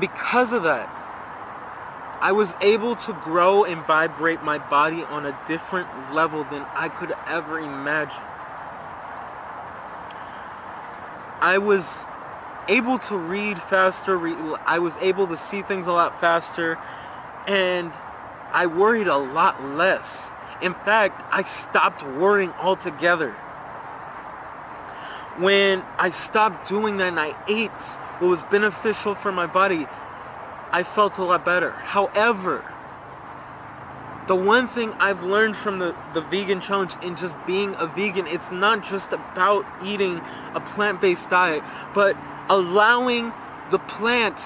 Because of that, I was able to grow and vibrate my body on a different level than I could ever imagine. I was able to read faster, I was able to see things a lot faster, and I worried a lot less. In fact, I stopped worrying altogether. When I stopped doing that and I ate what was beneficial for my body, I felt a lot better. However, the one thing I've learned from the vegan challenge and just being a vegan, it's not just about eating a plant-based diet, but allowing the plant,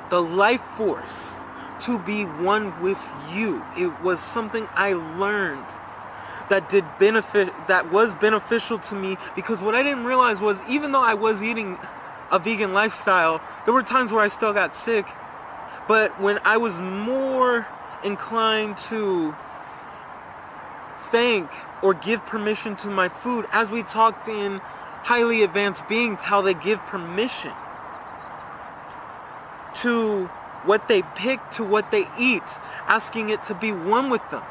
the life force, to be one with you. It was something I learned that was beneficial to me, because what I didn't realize was, even though I was eating a vegan lifestyle, there were times where I still got sick. But when I was more inclined to thank or give permission to my food, as we talked in highly advanced beings, how they give permission to what they pick, to what they eat, asking it to be one with them.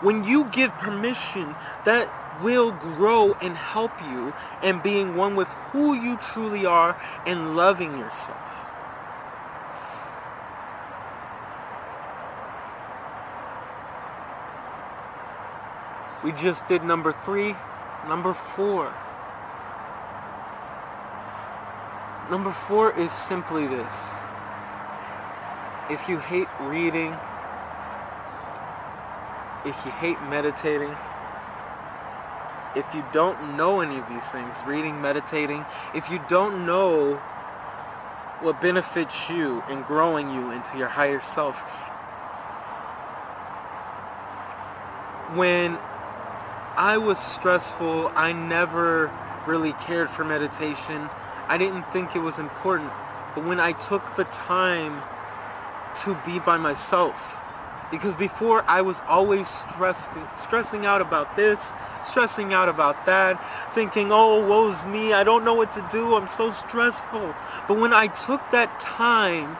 When you give permission, that will grow and help you in being one with who you truly are and loving yourself. We just did number 3. Number 4. Number 4 is simply this. If you hate reading, if you hate meditating, if you don't know any of these things, reading, meditating, if you don't know what benefits you in growing you into your higher self, when I was stressful, I never really cared for meditation. I didn't think it was important. But when I took the time to be by myself, because before I was always stressing out about this, stressing out about that, thinking, oh, woe's me, I don't know what to do, I'm so stressful. But when I took that time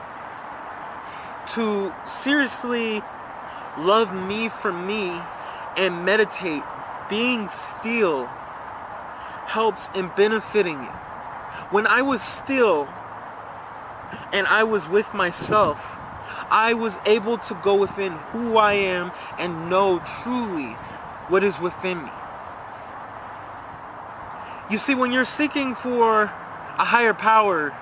to seriously love me for me and meditate, being still helps in benefiting you. When I was still and I was with myself, I was able to go within who I am and know truly what is within me. You see, when you're seeking for a higher power,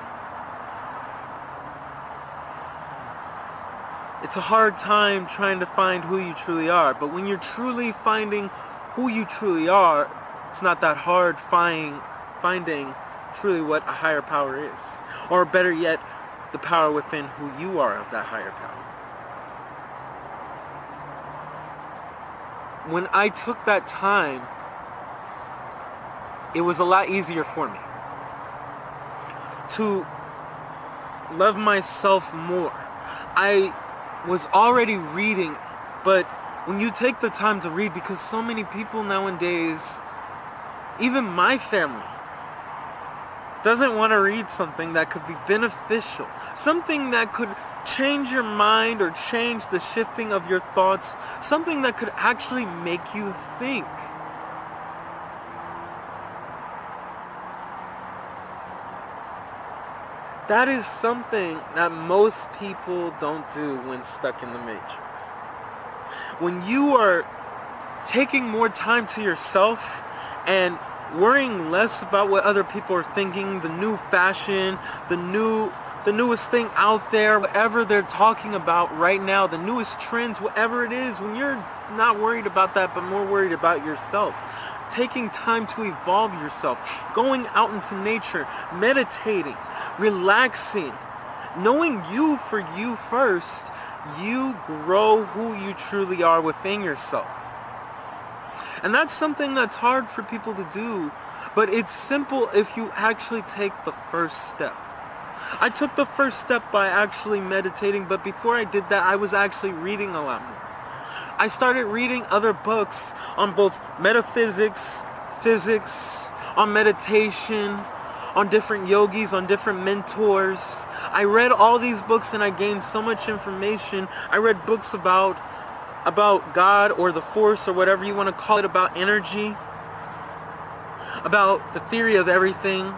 it's a hard time trying to find who you truly are. But when you're truly finding who you truly are, it's not that hard finding truly what a higher power is. Or better yet, the power within who you are of that higher power. When I took that time, it was a lot easier for me to love myself more. I was already reading, but when you take the time to read, because so many people nowadays, even my family, doesn't want to read something that could be beneficial, something that could change your mind or change the shifting of your thoughts, something that could actually make you think. That is something that most people don't do when stuck in the matrix. When you are taking more time to yourself and worrying less about what other people are thinking, the new fashion, the newest thing out there, whatever they're talking about right now, the newest trends, whatever it is, when you're not worried about that, but more worried about yourself, taking time to evolve yourself, going out into nature, meditating, relaxing, knowing you for you first, you grow who you truly are within yourself. And that's something that's hard for people to do, but it's simple if you actually take the first step. I took the first step by actually meditating, but before I did that, I was actually reading a lot more. I started reading other books on both metaphysics, physics, on meditation, on different yogis, on different mentors. I read all these books and I gained so much information. I read books about God or the force or whatever you want to call it, about energy, about the theory of everything,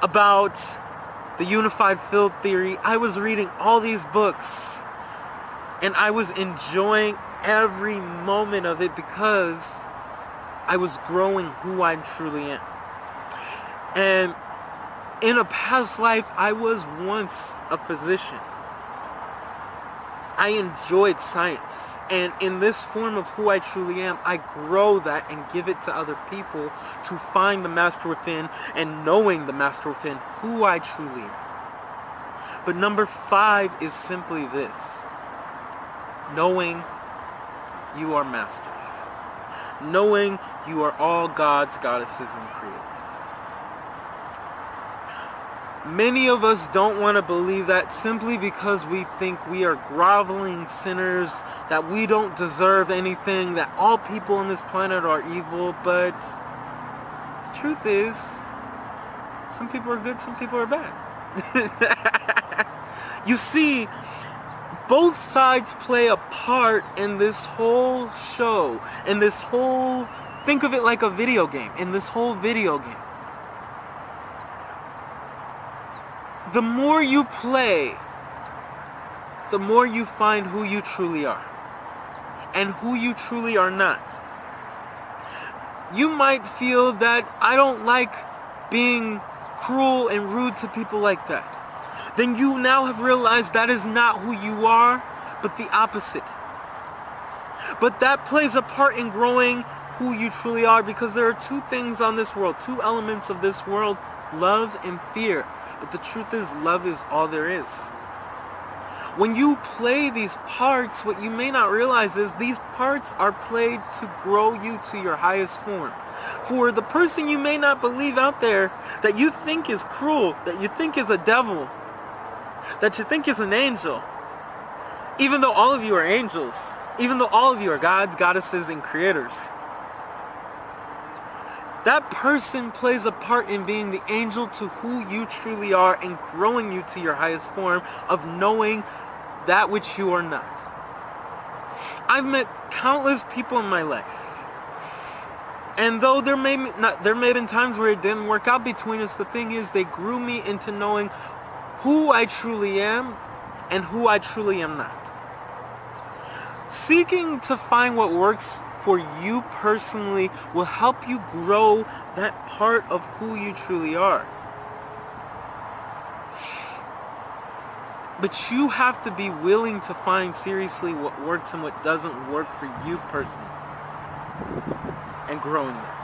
about the unified field theory. I was reading all these books and I was enjoying every moment of it because I was growing who I truly am. And in a past life, I was once a physician. I enjoyed science. And in this form of who I truly am, I grow that and give it to other people to find the master within, and knowing the master within, who I truly am. But number 5 is simply this: knowing you are masters. Knowing you are all gods, goddesses, and creators. Many of us don't want to believe that simply because we think we are groveling sinners, that we don't deserve anything, that all people on this planet are evil. But the truth is, some people are good, some people are bad. You see, both sides play a part in this whole show, in this whole, think of it like a video game, in this whole video game. The more you play, the more you find who you truly are and who you truly are not. You might feel that I don't like being cruel and rude to people like that. Then you now have realized that is not who you are, but the opposite. But that plays a part in growing who you truly are, because there are 2 things on this world, 2 elements of this world, love and fear. But the truth is, love is all there is. When you play these parts, what you may not realize is these parts are played to grow you to your highest form. For the person you may not believe out there that you think is cruel, that you think is a devil, that you think is an angel, even though all of you are angels, even though all of you are gods, goddesses, and creators, that person plays a part in being the angel to who you truly are and growing you to your highest form of knowing that which you are not. I've met countless people in my life. And though there may have been times where it didn't work out between us, the thing is, they grew me into knowing who I truly am and who I truly am not. Seeking to find what works for you personally will help you grow that part of who you truly are. But you have to be willing to find seriously what works and what doesn't work for you personally, and growing that.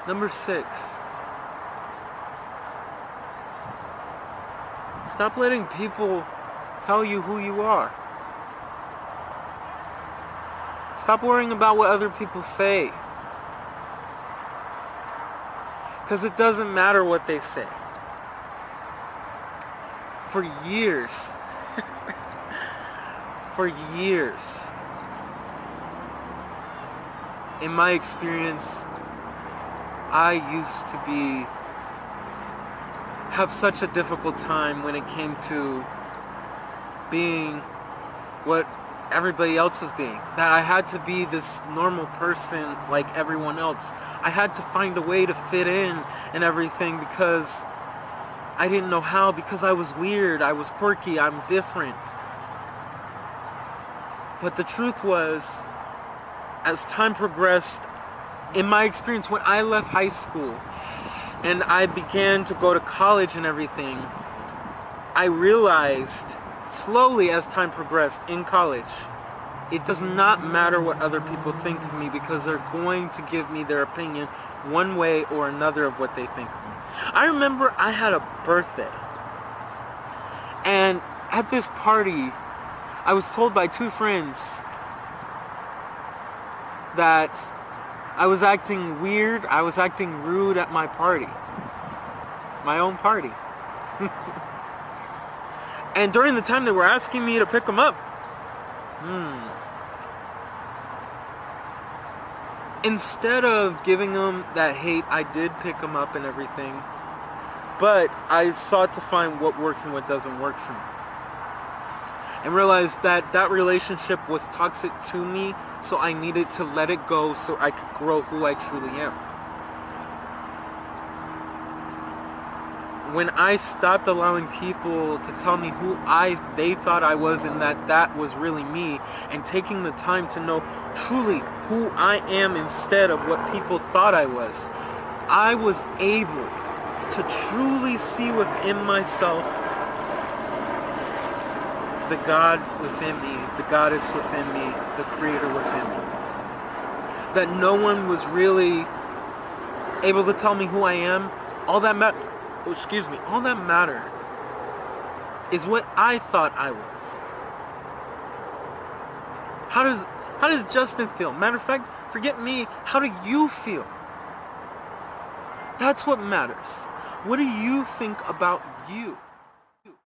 Number 6. Stop letting people tell you who you are. Stop worrying about what other people say. Because it doesn't matter what they say. For years, in my experience, I used to have such a difficult time when it came to being what everybody else was being. That I had to be this normal person like everyone else. I had to find a way to fit in and everything because I didn't know how, because I was weird, I was quirky, I'm different. But the truth was, as time progressed, in my experience, when I left high school and I began to go to college and everything, I realized slowly as time progressed in college, it does not matter what other people think of me, because they're going to give me their opinion one way or another of what they think of me. I remember I had a birthday, and at this party, I was told by 2 friends that I was acting weird, I was acting rude at my party. My own party. And during the time they were asking me to pick them up, instead of giving them that hate, I did pick them up and everything, but I sought to find what works and what doesn't work for me. And realized that that relationship was toxic to me, so I needed to let it go so I could grow who I truly am. When I stopped allowing people to tell me who they thought I was and that was really me, and taking the time to know truly who I am instead of what people thought I was able to truly see within myself the God within me, the goddess within me, the creator within me. That no one was really able to tell me who I am. All that mattered is what I thought I was. How does Justin feel? Matter of fact, forget me, how do you feel? That's what matters. What do you think about you?